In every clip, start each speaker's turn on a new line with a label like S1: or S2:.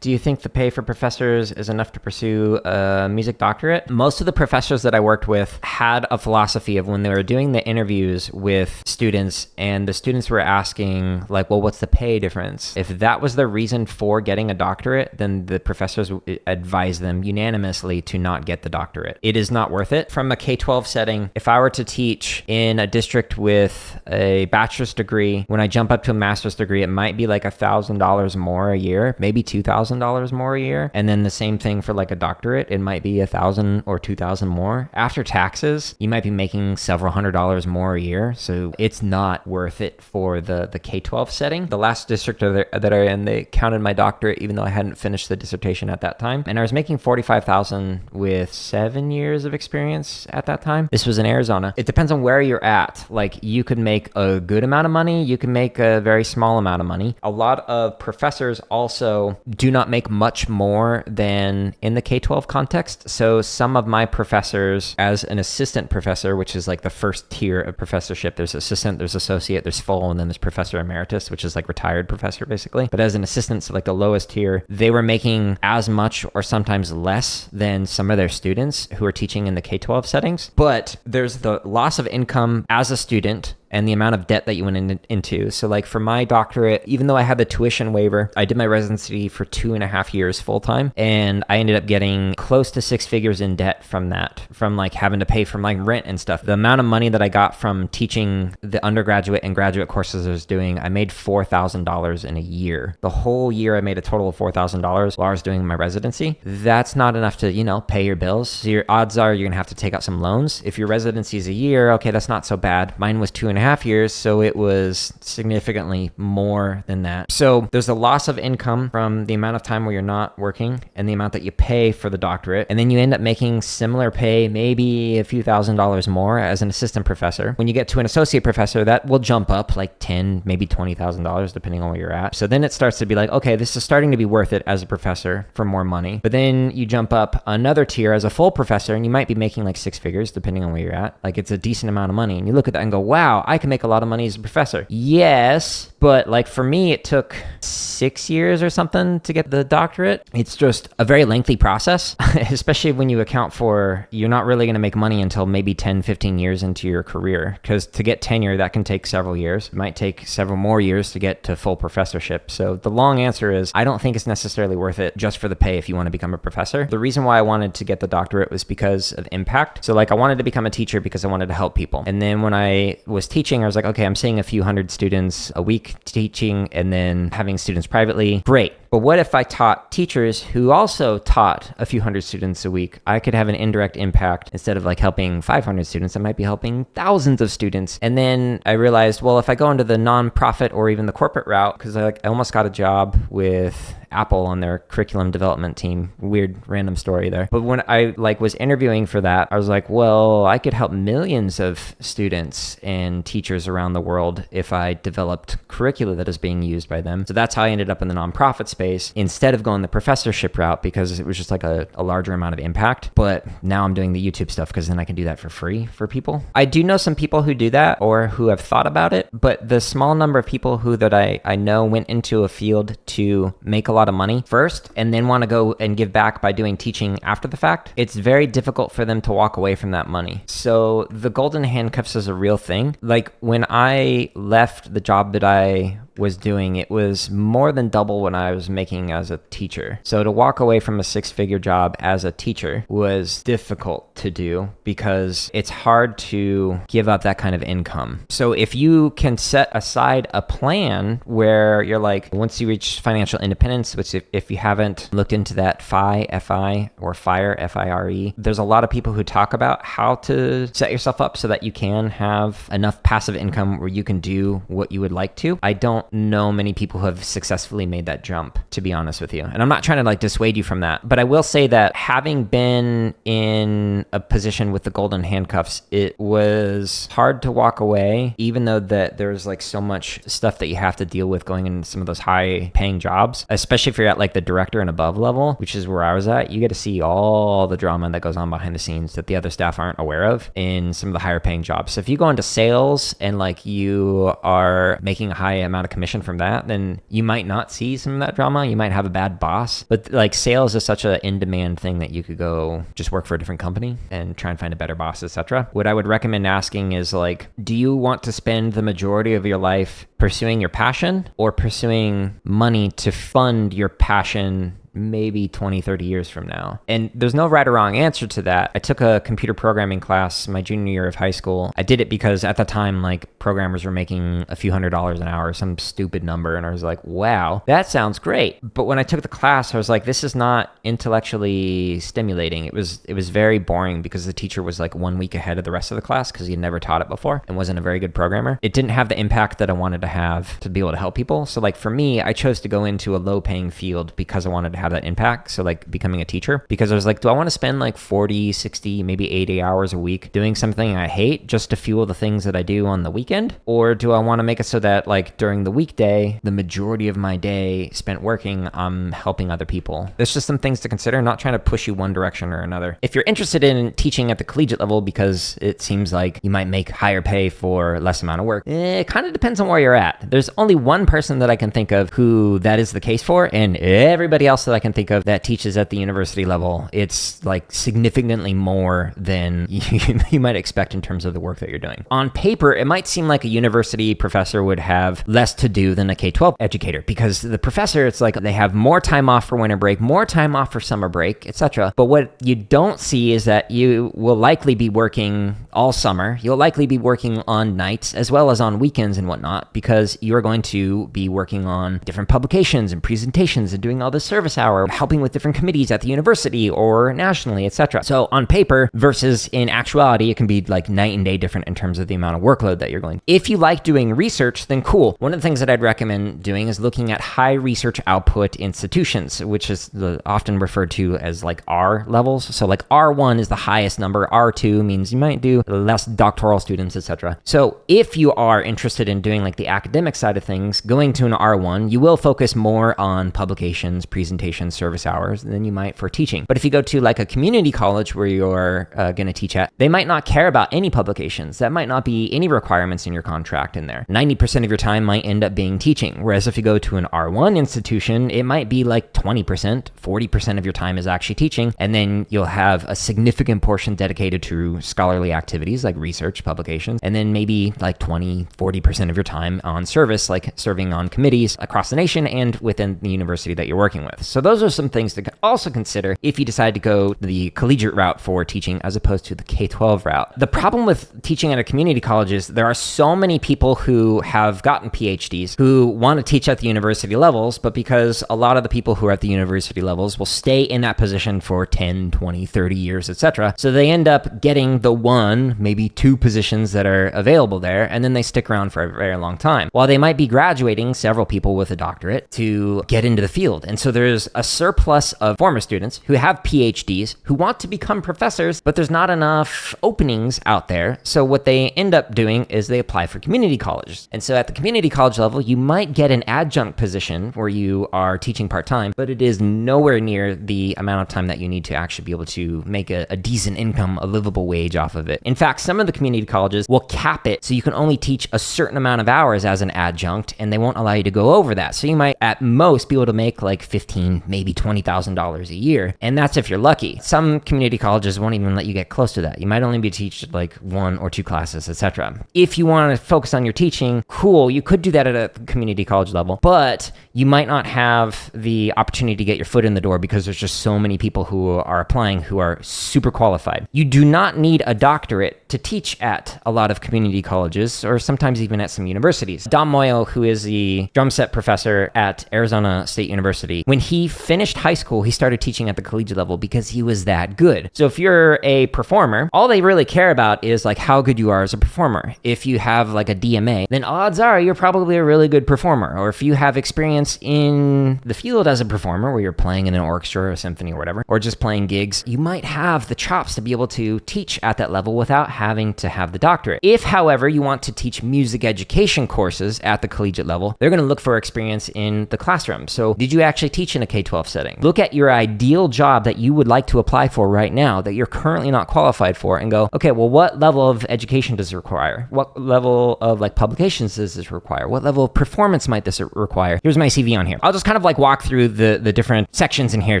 S1: Do you think the pay for professors is enough to pursue a music doctorate? Most of the professors that I worked with had a philosophy of when they were doing the interviews with students and the students were asking like, well, what's the pay difference? If that was the reason for getting a doctorate, then the professors advise them unanimously to not get the doctorate. It is not worth it. From a K-12 setting, if I were to teach in a district with a bachelor's degree, when I jump up to a master's degree, it might be like $1,000 more a year, maybe $2,000 more a year. And then the same thing for like a doctorate, it might be $1,000 or $2,000 more. After taxes, you might be making several $100s more a year. So it's not worth it for the K-12 setting. The last district that I in, they counted my doctorate even though I hadn't finished the dissertation at that time. And I was making $45,000 with 7 years of experience at that time. This was in Arizona. It depends on where you're at. Like you could make a good amount of money. You can make a very small amount of money. A lot of professors also do not make much more than in the K-12 context. So some of my professors as an assistant professor, which is like the first tier of professorship, there's assistant, there's associate, there's full, and then there's professor emeritus, which is like retired professor basically. But as an assistant, so like the lowest tier, they were making as much or sometimes less than some of their students who are teaching in the K-12 settings. But there's the loss of income as a student and the amount of debt that you went into. So like for my doctorate, even though I had the tuition waiver, I did my residency for 2.5 years full time. And I ended up getting close to 6 figures in debt from that, from like having to pay for like rent and stuff. The amount of money that I got from teaching the undergraduate and graduate courses I was doing, I made $4,000 in a year. The whole year I made a total of $4,000 while I was doing my residency. That's not enough to, pay your bills. So your odds are you're gonna have to take out some loans. If your residency is a year, okay, that's not so bad. Mine was 2.5 years, so it was significantly more than that. So there's a loss of income from the amount of time where you're not working and the amount that you pay for the doctorate. And then you end up making similar pay, maybe a few $1,000s more as an assistant professor. When you get to an associate professor, that will jump up like $10,000, maybe $20,000, depending on where you're at. So then it starts to be like, okay, this is starting to be worth it as a professor for more money. But then you jump up another tier as a full professor and you might be making like 6 figures, depending on where you're at. Like it's a decent amount of money. And you look at that and go, wow, I can make a lot of money as a professor. Yes, but like for me, it took 6 years or something to get the doctorate. It's just a very lengthy process, especially when you account for you're not really going to make money until maybe 10, 15 years into your career. Because to get tenure, that can take several years. It might take several more years to get to full professorship. So the long answer is I don't think it's necessarily worth it just for the pay if you want to become a professor. The reason why I wanted to get the doctorate was because of impact. So like I wanted to become a teacher because I wanted to help people. And then when I was teaching, I was like, okay, I'm seeing a few hundred students a week teaching and then having students privately. Great. But what if I taught teachers who also taught a few hundred students a week? I could have an indirect impact. Instead of like helping 500 students, I might be helping thousands of students. And then I realized, well, if I go into the nonprofit or even the corporate route, because I almost got a job with Apple on their curriculum development team. Weird random story there. But when I was interviewing for that, I was like, well, I could help millions of students and teachers around the world if I developed curricula that is being used by them. So that's how I ended up in the nonprofit space instead of going the professorship route, because it was just like a larger amount of impact. But now I'm doing the YouTube stuff because then I can do that for free for people. I do know some people who do that or who have thought about it, but the small number of people that I know went into a field to make a lot of money first and then want to go and give back by doing teaching after the fact, it's very difficult for them to walk away from that money. So the golden handcuffs is a real thing. Like when I left the job that I was doing, it was more than double what I was making as a teacher. So to walk away from a 6-figure job as a teacher was difficult to do because it's hard to give up that kind of income. So if you can set aside a plan where you're like, once you reach financial independence, which if you haven't looked into that FI, or FIRE, FIRE, there's a lot of people who talk about how to set yourself up so that you can have enough passive income where you can do what you would like to. I don't know many people who have successfully made that jump, to be honest with you. And I'm not trying to dissuade you from that, but I will say that having been in a position with the golden handcuffs, it was hard to walk away, even though that there's so much stuff that you have to deal with going into some of those high paying jobs, especially if you're at the director and above level, which is where I was at. You get to see all the drama that goes on behind the scenes that the other staff aren't aware of in some of the higher paying jobs. So if you go into sales and you are making a high amount of commission from that, then you might not see some of that drama. You might have a bad boss. But like sales is such an in-demand thing that you could go just work for a different company and try and find a better boss, etc. What I would recommend asking is like, do you want to spend the majority of your life pursuing your passion or pursuing money to fund your passion maybe 20, 30 years from now? And there's no right or wrong answer to that. I took a computer programming class my junior year of high school. I did it because at the time, like programmers were making a few $100s an hour, some stupid number. And I was like, wow, that sounds great. But when I took the class, I was like, this is not intellectually stimulating. It was very boring because the teacher was like 1 week ahead of the rest of the class because he had never taught it before and wasn't a very good programmer. It didn't have the impact that I wanted to have to be able to help people. So like for me, I chose to go into a low paying field because I wanted to have that impact. So like becoming a teacher, because I was like, do I want to spend like 40, 60, maybe 80 hours a week doing something I hate just to fuel the things that I do on the weekend? Or do I want to make it so that like during the weekday, the majority of my day spent working, I'm helping other people? There's just some things to consider. I'm not trying to push you one direction or another. If you're interested in teaching at the collegiate level because it seems like you might make higher pay for less amount of work, it kind of depends on where you're at. There's only one person that I can think of who that is the case for, and everybody else that I can think of that teaches at the university level, it's like significantly more than you might expect in terms of the work that you're doing. On paper, it might seem like a university professor would have less to do than a K-12 educator because the professor, it's like they have more time off for winter break, more time off for summer break, etc. But what you don't see is that you will likely be working all summer. You'll likely be working on nights as well as on weekends and whatnot because you're going to be working on different publications and presentations and doing all this service hour, helping with different committees at the university or nationally, etc. So on paper versus in actuality, it can be like night and day different in terms of the amount of workload that you're going. If you like doing research, then cool. One of the things that I'd recommend doing is looking at high research output institutions, which is often referred to as like R levels. So like R1 is the highest number. R2 means you might do less doctoral students, etc. So if you are interested in doing like the academic side of things, going to an R1, you will focus more on publications, presentations, service hours than you might for teaching. But if you go to like a community college where you're going to teach at, they might not care about any publications. That might not be any requirements in your contract in there. 90% of your time might end up being teaching. Whereas if you go to an R1 institution, it might be like 20%, 40% of your time is actually teaching. And then you'll have a significant portion dedicated to scholarly activities like research, publications, and then maybe like 20, 40% of your time on service, like serving on committees across the nation and within the university that you're working with. So those are some things to also consider if you decide to go the collegiate route for teaching as opposed to the K-12 route. The problem with teaching at a community college is there are so many people who have gotten PhDs who want to teach at the university levels, but because a lot of the people who are at the university levels will stay in that position for 10, 20, 30 years, etc. So they end up getting the one, maybe two positions that are available there, and then they stick around for a very long time. While they might be graduating several people with a doctorate to get into the field. And so there's a surplus of former students who have PhDs who want to become professors, but there's not enough openings out there. So what they end up doing is they apply for community colleges. And so at the community college level, you might get an adjunct position where you are teaching part-time, but it is nowhere near the amount of time that you need to actually be able to make a decent income, a livable wage off of it. In fact, some of the community colleges will cap it so you can only teach a certain amount of hours as an adjunct, and they won't allow you to go over that. So you might at most be able to make like $15,000, maybe $20,000 a year. And that's if you're lucky. Some community colleges won't even let you get close to that. You might only be teaching like 1 or 2 classes, etc. If you want to focus on your teaching, cool, you could do that at a community college level, but you might not have the opportunity to get your foot in the door because there's just so many people who are applying who are super qualified. You do not need a doctorate to teach at a lot of community colleges or sometimes even at some universities. Don Moyo, who is the drum set professor at Arizona State University, when he finished high school, he started teaching at the collegiate level because he was that good. So if you're a performer, all they really care about is like how good you are as a performer. If you have like a DMA, then odds are you're probably a really good performer. Or if you have experience in the field as a performer where you're playing in an orchestra or a symphony or whatever, or just playing gigs, you might have the chops to be able to teach at that level without having to have the doctorate. If, however, you want to teach music education courses at the collegiate level, they're going to look for experience in the classroom. So did you actually teach in a K-12 setting? Look at your ideal job that you would like to apply for right now that you're currently not qualified for and go, okay, well, what level of education does it require? What level of like publications does this require? What level of performance might this require? Here's my CV on here. I'll just kind of like walk through the different sections in here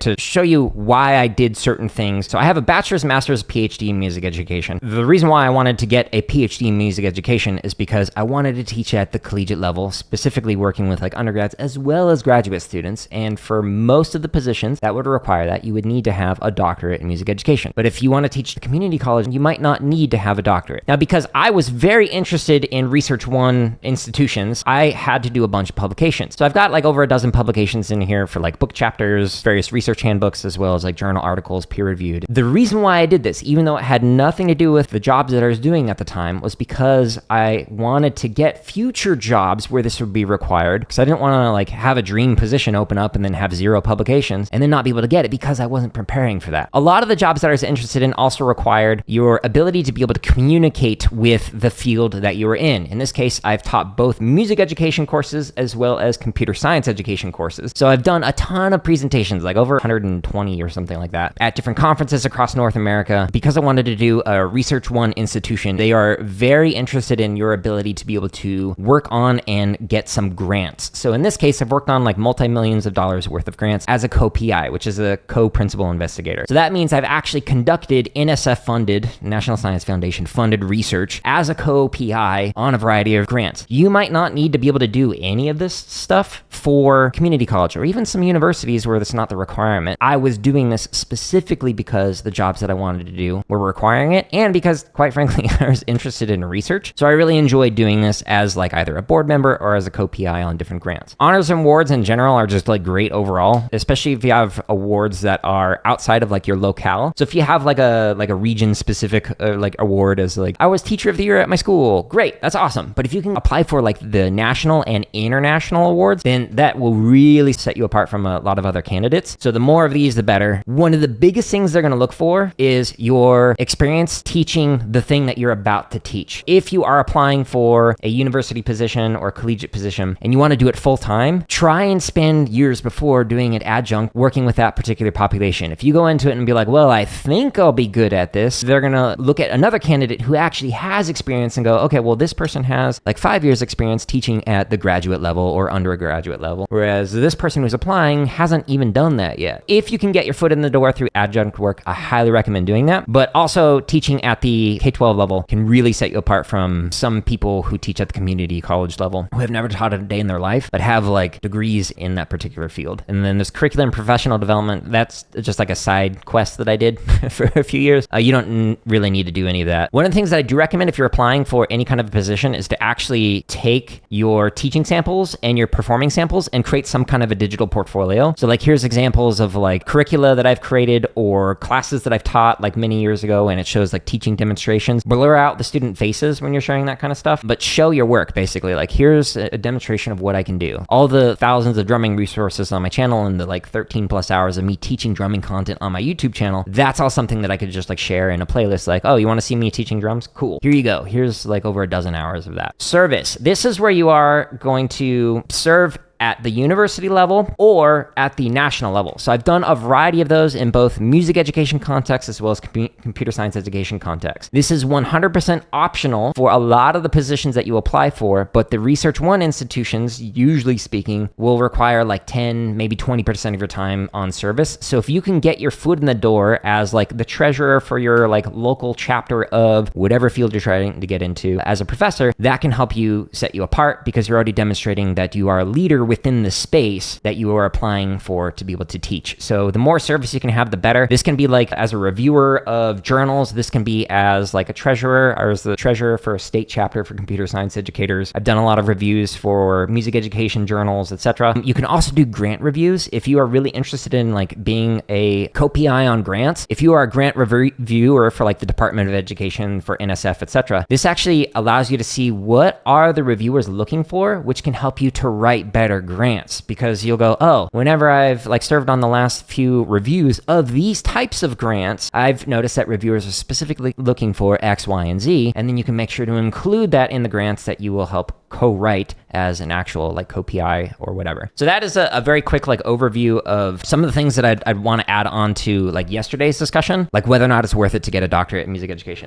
S1: to show you why I did certain things. So I have a bachelor's, master's, PhD in music education. The reason why I wanted to get a PhD in music education is because I wanted to teach at the collegiate level, specifically working with like undergrads as well as graduate students. And for most of the positions that would require that, you would need to have a doctorate in music education. But if you want to teach at community college, you might not need to have a doctorate. Now, because I was very interested in Research One institutions, I had to do a bunch of publications. So I've got like over a dozen publications in here for like book chapters, various research handbooks, as well as like journal articles, peer reviewed. The reason why I did this, even though it had nothing to do with the jobs that I was doing at the time, was because I wanted to get future jobs where this would be required, because I didn't want to like have a dream position open up and then have 0 publications and then not be able to get it because I wasn't preparing for that. A lot of the jobs that I was interested in also required your ability to be able to communicate with the field that you were in. In this case, I've taught both music education courses as well as computer science education courses. So I've done a ton of presentations, like over 120 or something like that, at different conferences across North America. Because I wanted to do a Research One institution, they are very interested in your ability to be able to work on and get some grants. So in this case, I've worked on like multi-millions of dollars worth of grants as a co-PI, which is a co-principal investigator. So that means I've actually conducted NSF-funded, National Science Foundation funded research as a co-PI on a variety of grants. You might not need to be able to do any of this stuff for community college or even some universities where that's not the requirement. I was doing this specifically because the jobs that I wanted to do were requiring it, and because, quite frankly, I was interested in research. So I really enjoyed doing this as like either a board member or as a co-PI on different grants. Honors and awards in general are just like great overall, especially if you have awards that are outside of like your locale. So if you have like a region specific like award as like, I was teacher of the year at my school, great, that's awesome. But if you can apply for like the national and international awards, then that will really set you apart from a lot of other candidates. So the more of these, the better. One of the biggest things they're going to look for is your experience teaching the thing that you're about to teach. If you are applying for a university position or a collegiate position and you want to do it full time, try and spend years before doing an adjunct working with that particular population. If you go into it and be like, well, I think I'll be good at this, they're going to look at another candidate who actually has experience and go, okay, well, this person has like 5 years experience teaching at the graduate level or undergraduate level, whereas this person who's applying hasn't even done that yet. If you can get your foot in the door through adjunct work, I highly recommend doing that. But also teaching at the K-12 level can really set you apart from some people who teach at the community college level who have never taught a day in their life, but have like degrees in that particular field. And then there's curriculum and professional development. That's just like a side quest that I did for a few years. You don't really need to do any of that. One of the things that I do recommend if you're applying for any kind of a position is to actually take your teaching samples and your performing samples and create some kind of a digital portfolio. So like here's examples of like curricula that I've created or classes that I've taught like many years ago, and it shows like teaching demonstrations. Blur out the student faces when you're sharing that kind of stuff, but show your work basically. Like here's a demonstration of what I can do. All the thousands of drumming resources on my channel and the like 13 plus hours of me teaching drumming content on my YouTube channel, that's all something that I could just like share in a playlist. Like, oh, you want to see me teaching drums? Cool. Here you go. Here's like over a dozen hours of that. Service. This is where you are going to serve at the university level or at the national level. So I've done a variety of those in both music education contexts as well as computer science education context. This is 100% optional for a lot of the positions that you apply for, but the Research One institutions, usually speaking, will require like 10, maybe 20% of your time on service. So if you can get your foot in the door as like the treasurer for your like local chapter of whatever field you're trying to get into as a professor, that can help you set you apart because you're already demonstrating that you are a leader within the space that you are applying for to be able to teach. So the more service you can have, the better. This can be like as a reviewer of journals. This can be as like a treasurer or as the treasurer for a state chapter for computer science educators. I've done a lot of reviews for music education journals, etc. You can also do grant reviews if you are really interested in like being a co-PI on grants. If you are a grant reviewer for like the Department of Education for NSF, etc., this actually allows you to see what are the reviewers looking for, which can help you to write better their grants, because you'll go, oh, whenever I've like served on the last few reviews of these types of grants, I've noticed that reviewers are specifically looking for X, Y, and Z. And then you can make sure to include that in the grants that you will help co-write as an actual like co-PI or whatever. So that is a very quick like overview of some of the things that I'd want to add on to like yesterday's discussion, like whether or not it's worth it to get a doctorate in music education.